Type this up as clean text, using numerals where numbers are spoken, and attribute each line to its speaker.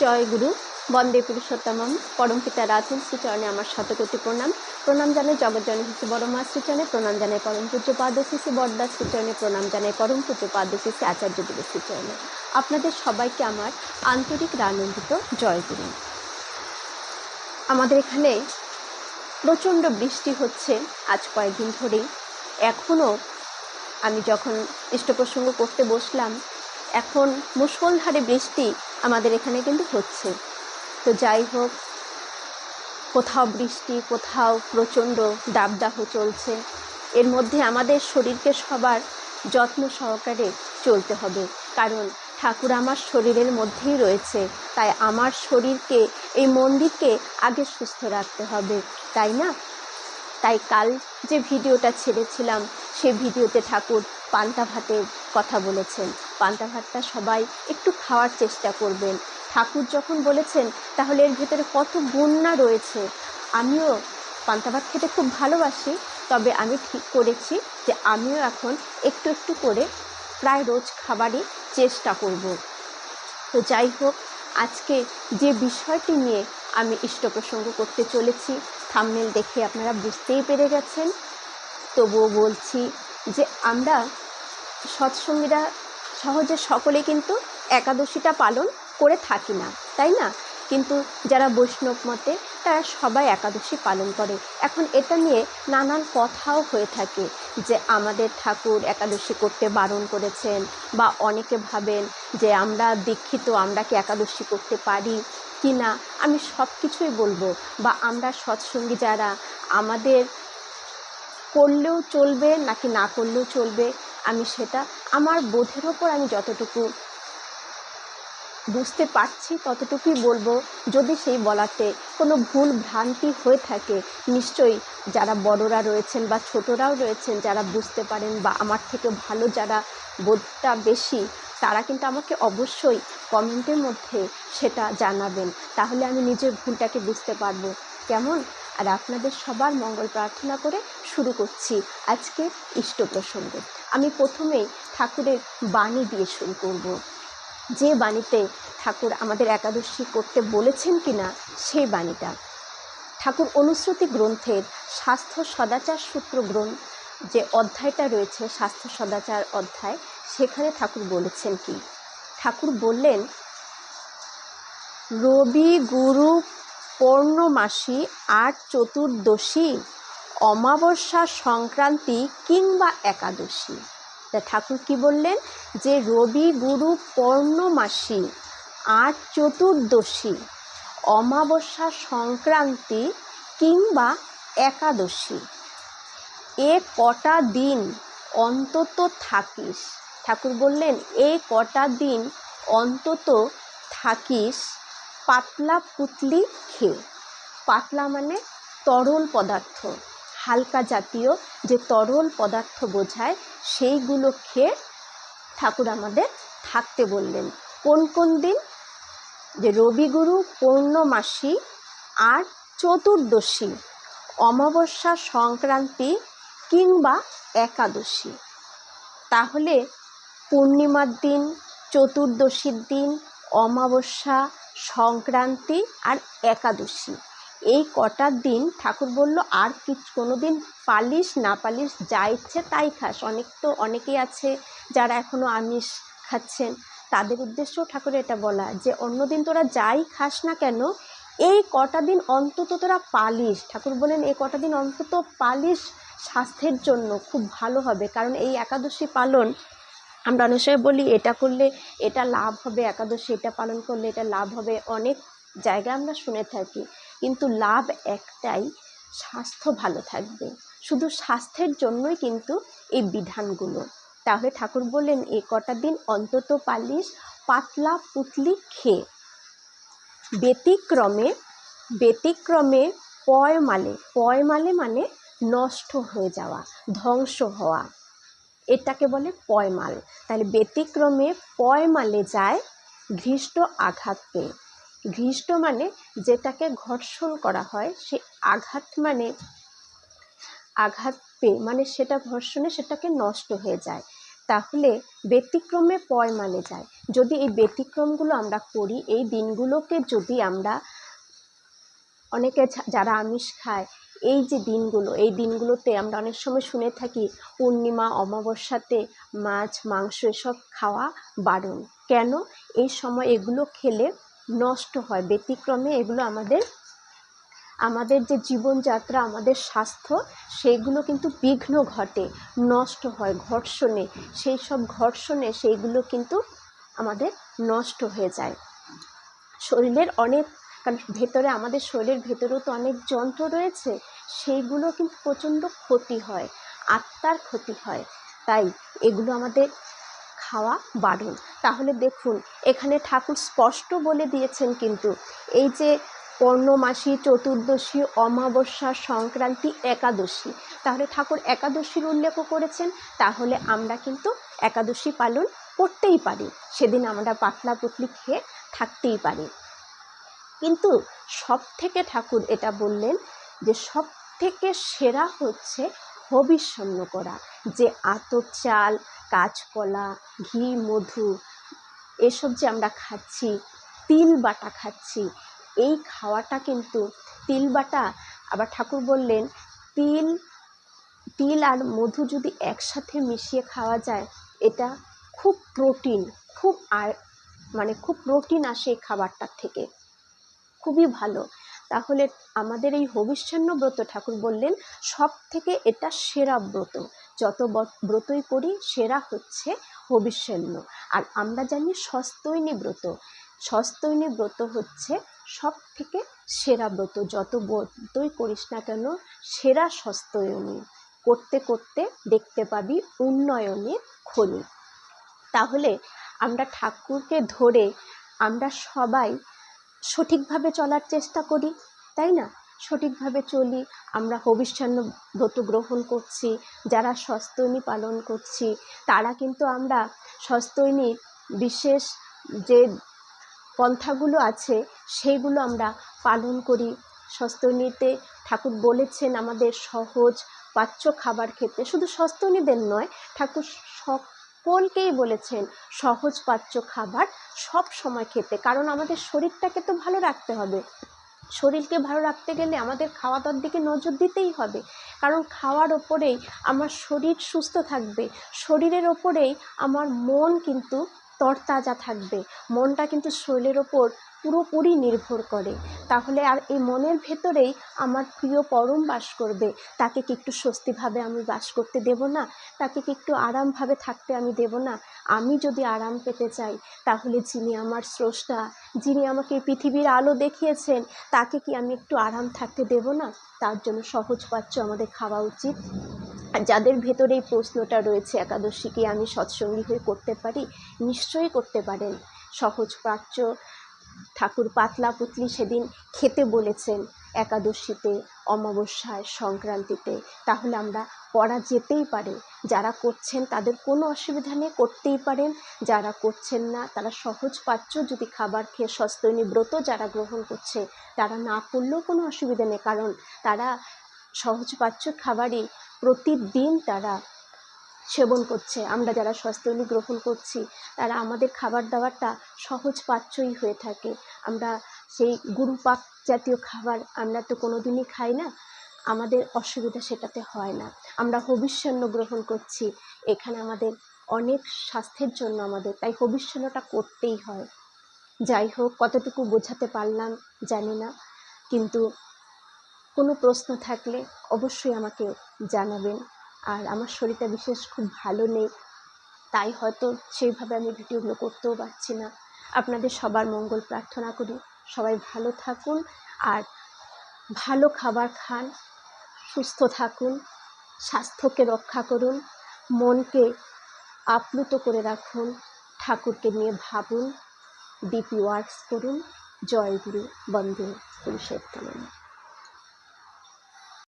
Speaker 1: জয় গুরু বন্দে পুরুষোত্তমম পরম পিতা রাতুল শ্রীচরণে আমার শতকোটি প্রণাম। প্রণাম জানাই জগজ্জননী শ্রী বড় মা শ্রীচরণে, প্রণাম জানাই পরম পূজ্য পাদ শ্রী বড়দা শ্রীচরণে, প্রণাম জানাই পরম পূজ্য পাদ শ্রী আচার্য দেব শ্রীচরণে। আপনাদের সবাইকে আমার আন্তরিক আনন্দিত জয় গুরু। আমাদের এখানে প্রচণ্ড বৃষ্টি হচ্ছে আজ কয়েকদিন ধরেই। এখনও আমি যখন ইষ্টপ্রসঙ্গ করতে বসলাম, এখন মুষলধারে বৃষ্টি আমাদের এখানে কিন্তু হচ্ছে। তো যাই হোক, কোথাও বৃষ্টি, কোথাও প্রচণ্ড দাবদাহ চলছে। এর মধ্যে আমাদের শরীরকে সবার যত্ন সহকারে চলতে হবে, কারণ ঠাকুর আমার শরীরের মধ্যেই রয়েছে। তাই আমার শরীরকে, এই মন্দিরকে আগে সুস্থ রাখতে হবে, তাই না? তাই কাল যে ভিডিওটা ছেড়েছিলাম, সেই ভিডিওতে ঠাকুর পান্তা ভাতের কথা বলেছেন। পান্তা ভাতটা সবাই একটু খাওয়ার চেষ্টা করবেন। ঠাকুর যখন বলেছেন, তাহলে এর ভেতরে কত গুণ না রয়েছে। আমিও পান্তা ভাত খেতে খুব ভালোবাসি, তবে আমি ঠিক করেছি যে আমিও এখন একটু একটু করে প্রায় রোজ খাবারই চেষ্টা করব। তো যাই হোক, আজকে যে বিষয়টি নিয়ে আমি ইষ্টপ্রসঙ্গ করতে চলেছি, থাম্বনেল দেখে আপনারা বুঝতেই পেরে গেছেন। তবুও বলছি যে আমরা সৎসঙ্গীরা সহজে সকলে কিন্তু একাদশীটা পালন করে থাকি না, তাই না? কিন্তু যারা বৈষ্ণব মতে, তারা সবাই একাদশী পালন করে। এখন এটা নিয়ে নানান কথাও হয়ে থাকে যে আমাদের ঠাকুর একাদশী করতে বারণ করেছেন, বা অনেকে ভাবেন যে আমরা দীক্ষিত, আমরা কি একাদশী করতে পারি কি না। আমি সব কিছুই বলবো, বা আমরা সৎসঙ্গী যারা, আমাদের করলেও চলবে নাকি না করলেও চলবে, আমি সেটা আমার বোধের ওপর আমি যতটুকু বুঝতে পারছি ততটুকুই বলবো। যদি সেই বলাতে কোনো ভুল ভ্রান্তি হয়ে থাকে, নিশ্চয়ই যারা বড়রা রয়েছেন বা ছোটরাও রয়েছেন, যারা বুঝতে পারেন বা আমার থেকে ভালো যারা বোধটা বেশি, তারা কিন্তু আমাকে অবশ্যই কমেন্টের মধ্যে সেটা জানাবেন। তাহলে আমি নিজের ভুলটাকে বুঝতে পারবো। কেমন? আর আপনাদের সবার মঙ্গল প্রার্থনা করে শুরু করছি আজকে ইষ্টপ্রসঙ্গ। আমি প্রথমেই ঠাকুরের বাণী দিয়ে শুরু করব, যে বাণীতে ঠাকুর আমাদের একাদশী করতে বলেছেন কিনা সেই বাণীটা। ঠাকুর অনুশ্রুতি গ্রন্থের স্বাস্থ্য সদাচার সূত্র গ্রন্থ যে অধ্যায়টা রয়েছে, স্বাস্থ্য সদাচার অধ্যায়, সেখানে ঠাকুর বলেছেন কি? ঠাকুর বললেন, রবি গুরু পৌর্ণমাসী আর চতুর্দশী, অমাবস্যা সংক্রান্তি কিংবা একাদশী। ঠাকুর কি বললেন? যে রবি গুরু পৌর্ণমাসী আর চতুর্দশী, অমাবস্যা সংক্রান্তি কিংবা একাদশী, এ কটা দিন অন্তত থাকিস। ঠাকুর বললেন, এই কটা দিন অন্তত থাকিস পাতলা পুতলি খেয়ে। পাতলা মানে তরল পদার্থ, হালকা জাতীয় যে তরল পদার্থ বোঝায়, সেইগুলো খেয়ে ঠাকুর আমাদের থাকতে বললেন। কোন কোন দিন? যে রবিগুরু পৌর্ণমাসী আর চতুর্দশী, অমাবস্যা সংক্রান্তি কিংবা একাদশী। তাহলে পূর্ণিমার দিন, চতুর্দশীর দিন, অমাবস্যা, সংক্রান্তি আর একাদশী, এই কটার দিন ঠাকুর বলল আর কোনো দিন পালিস না পালিস, যা ইচ্ছে তাই খাস। অনেকেই আছে যারা এখনও আমিষ খাচ্ছেন, তাদের উদ্দেশ্যেও ঠাকুর এটা বলা যে অন্যদিন তোরা যাই খাস না কেন, এই কটা দিন অন্তত তোরা পালিস। ঠাকুর বলেন এই কটা দিন অন্তত পালিস, স্বাস্থ্যের জন্য খুব ভালো হবে। কারণ এই একাদশী পালন, আমরা অনেক সময় বলি এটা করলে এটা লাভ হবে, একাদশী এটা পালন করলে এটা লাভ হবে, অনেক জায়গায় আমরা শুনে থাকি, কিন্তু লাভ একটাই, স্বাস্থ্য ভালো থাকবে। শুধু স্বাস্থ্যের জন্যই কিন্তু এই বিধানগুলো। তাহলে ঠাকুর বললেন এই কটা দিন অন্তত পালিস পাতলা পুতলি খেয়ে। ব্যতিক্রমে পয়মালে মানে নষ্ট হয়ে যাওয়া, ধ্বংস হওয়া, এটাকে বলে পয়মাল। তাহলে ব্যতিক্রমে পয়মালে যায় ঘৃষ্ট আঘাত পেয়ে। ঘৃষ্ট মানে যেটাকে ঘর্ষণ করা হয়, সে আঘাত পেয়ে মানে সেটা ঘর্ষণে সেটাকে নষ্ট হয়ে যায়। তাহলে ব্যতিক্রমে পয় মানে যায়। যদি এই ব্যতিক্রমগুলো আমরা করি, এই দিনগুলোকে যদি আমরা, অনেকে যারা আমিষ খায়, এই যে দিনগুলো, এই দিনগুলোতে আমরা অনেক সময় শুনে থাকি পূর্ণিমা অমাবস্যাতে মাছ মাংস এসব খাওয়া বারণ। কেন? এই সময় এগুলো খেলে নষ্ট হয়, ব্যতিক্রমে এগুলো আমাদের যে জীবনযাত্রা, আমাদের স্বাস্থ্য, সেইগুলো কিন্তু বিঘ্ন ঘটে, নষ্ট হয় ঘর্ষণে। সেই সব ঘর্ষণে সেইগুলো কিন্তু আমাদের নষ্ট হয়ে যায়। শরীরের অনেক, কারণ ভেতরে, আমাদের শরীরের ভেতরেও তো অনেক যন্ত্র রয়েছে, সেইগুলো কিন্তু প্রচণ্ড ক্ষতি হয়, আত্মার ক্ষতি হয়। তাই এগুলো আমাদের খাওয়া বারণ। তাহলে দেখুন, এখানে ঠাকুর স্পষ্ট বলে দিয়েছেন কিন্তু, এই যে পূর্ণমাসী, চতুর্দশী, অমাবস্যা, সংক্রান্তি, একাদশী, তাহলে ঠাকুর একাদশীর উল্লেখও করেছেন। তাহলে আমরা কিন্তু একাদশী পালন করতেই পারি, সেদিন আমরা পাতলা পুতলি খেয়ে থাকতেই পারি। কিন্তু সব থেকে ঠাকুর এটা বললেন যে সব থেকে সেরা হচ্ছে হবিষ্যন্ন করা, যে আতপ চাল, কাঁচকলা, ঘি, মধু, এসব যে আমরা খাচ্ছি, তিল বাটা খাচ্ছি, এই খাওয়াটা কিন্তু, তিল বাটা, আবার ঠাকুর বললেন তিল আর মধু যদি একসাথে মিশিয়ে খাওয়া যায়, এটা খুব প্রোটিন, খুব প্রোটিন আসে এই খাবারটার থেকে, খুবই ভালো। তাহলে আমাদের এই হবিষ্যান্ন ব্রত, ঠাকুর বললেন সব থেকে এটা সেরা ব্রত, যত ব্রতই করি সেরা হচ্ছে হবিষ্যান্ন। আর আমরা জানি সস্তৈনী ব্রত হচ্ছে সব থেকে সেরা ব্রত, যত ব্রতই করিস না কেন সেরা সস্তৈনী, করতে করতে দেখতে পাবি উন্নয়নের খনি। তাহলে আমরা ঠাকুরকে ধরে আমরা সবাই সঠিকভাবে চলার চেষ্টা করি, তাই না? সঠিকভাবে চলি, আমরা হবিষ্যান্ন ব্রত গ্রহণ করছি, যারা সস্তৈনী পালন করছি, তারা কিন্তু আমরা সস্তৈনীর বিশেষ যে পন্থাগুলো আছে সেইগুলো আমরা পালন করি। সস্তৈনীতে ঠাকুর বলেছেন আমাদের সহজ পাচ্য খাবার খেতে, শুধু সস্তৈনীদের নয়, ঠাকুর সকলকেই বলেছেন সহজ পাচ্য খাবার সব সময় খেতে। কারণ আমাদের শরীরটাকে তো ভালো রাখতে হবে, শরীরকে ভালো রাখতে গেলে আমাদের খাওয়া দাওয়ার দিকে নজর দিতেই হবে। কারণ খাওয়ার ওপরেই আমার শরীর সুস্থ থাকবে, শরীরের ওপরেই আমার মন কিন্তু তরতাজা থাকবে, মনটা কিন্তু শরীরের ওপর পুরোপুরি নির্ভর করে। তাহলে আর এই মনের ভেতরেই আমার প্রিয় পরম বাস করবে, তাকে কি একটু স্বস্তিভাবে আমি বাস করতে দেব না? তাকে কি একটু আরামভাবে থাকতে আমি দেব না? আমি যদি আরাম পেতে চাই, তাহলে যিনি আমার স্রষ্টা, যিনি আমাকে পৃথিবীর আলো দেখিয়েছেন, তাকে কি আমি একটু আরাম থাকতে দেব না? তার জন্য সহজ পাচ্য আমাদের খাওয়া উচিত। আর যাদের ভেতরে এই প্রশ্নটা রয়েছে, একাদশী কি আমি সৎসঙ্গী হয়ে করতে পারি? নিশ্চয়ই করতে পারেন। সহজ পাচ্য ঠাকুর পাতলা পুতলি সেদিন খেতে বলেছেন, একাদশীতে, অমাবস্যায়, সংক্রান্তিতে। তাহলে আমরা করা যেতেই পারে, যারা করছেন তাদের কোনো অসুবিধা নেই, করতেই পারেন। যারা করছেন না, তারা সহজ পাচ্য যদি খাবার খেয়ে, সস্তৈনী ব্রত যারা গ্রহণ করছে, তারা না করলেও কোনো অসুবিধা নেই, কারণ তারা সহজ পাচ্য খাবারই প্রতিদিন তারা সেবন করছে। আমরা যারা সস্তৈনী গ্রহণ করছি, তারা আমাদের খাবার দাবারটা সহজ পাচ্যই হয়ে থাকে। আমরা সেই গুরুপাক জাতীয় খাবার আমরা তো কোনো দিনই খাই না, আমাদের অসুবিধা সেটাতে হয় না। আমরা হবিষ্যান্ন গ্রহণ করছি, এখানে আমাদের অনেক স্বাস্থ্যের জন্য আমাদের তাই হবিষ্যান্নটা করতেই হয়। যাই হোক, কতটুকু বোঝাতে পারলাম জানি না, কিন্তু কোনো প্রশ্ন থাকলে অবশ্যই আমাকে জানাবেন। আর আমার শরীরটা বিশেষ খুব ভালো নেই, তাই হয়তো সেইভাবে আমি ভিডিওগুলো করতেও পারছি না। আপনাদের সবার মঙ্গল প্রার্থনা করি, সবাই ভালো থাকুন আর ভালো খাবার খান, সুস্থ থাকুন, স্বাস্থ্যকে রক্ষা করুন, মনকে আপ্লুত করে রাখুন, ঠাকুরকে নিয়ে ভাবুন, ডিপি ওয়ার্কস করুন। জয় গুরু, বন্দে পুরুষোত্তম।